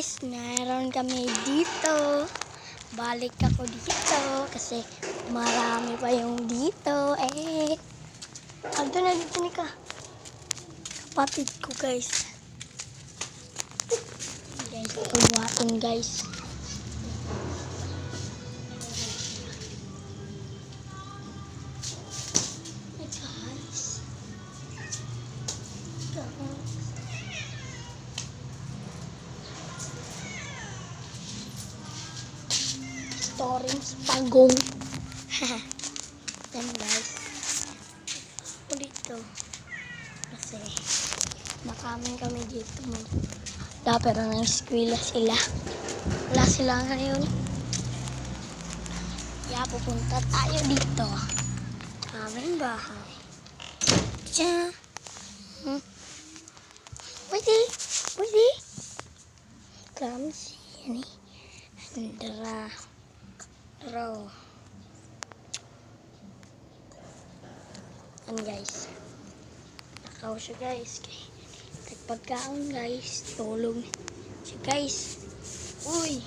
guys, meron kami dito. Balik ako dito kasi marami pa yung dito. Ando na dito ni ka. Kapatid ko guys. Guys, kubuhatin guys. Storings pagong. Yan guys. Ako dito. Kasi nakamin kami dito. Pero nang eskwela sila. Wala sila ngayon. Kaya pupunta tayo dito. Aming bahay. Tiyan. Pwede. Pwede. Kami siya ni. Andara. Raw. Yan guys. Nakaw siya guys. Pagkaon guys. Tulog siya guys. Uy.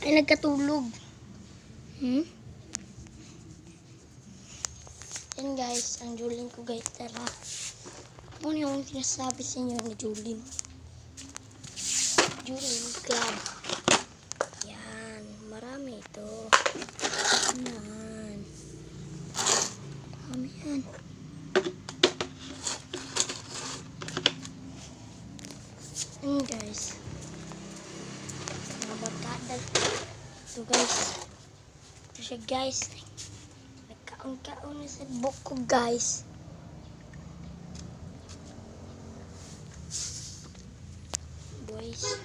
Ay nagkatulog. Yan guys. Ang Julin ko guys. Tara. Ano yung sinasabi sa inyo ni Julin? Julin Club. Yan. Marami ito. Yan. Marami yan. Yan guys. Mga barkada. Ito guys. Ito siya guys. Nagkaon-kaon na sa buko guys. Boys.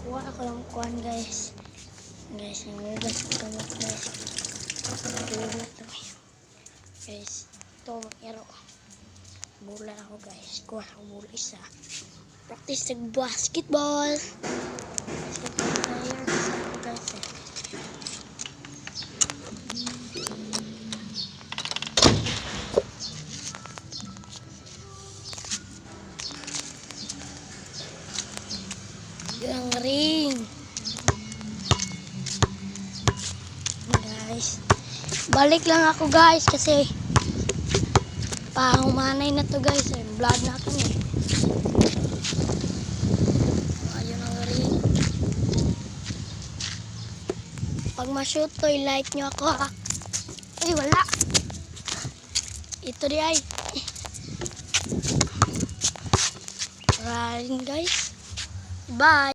Kuha ako lang kuhan guys. Guys, nagugas ko gamot guys. Nagugas ito. Guys, ito makero. Bulan ako guys. Kuha ako bulan isa. Practice nag-basketball. Basketball player kasi ako guys eh. Yung ring. Guys, balik lang ako guys kasi pahumanay na to guys eh. Vlog na ako eh. Ayun ang ring. Pag ma-shoot to, i-like nyo ako ha. Ay wala. Ito di ay. Ring guys. Bye.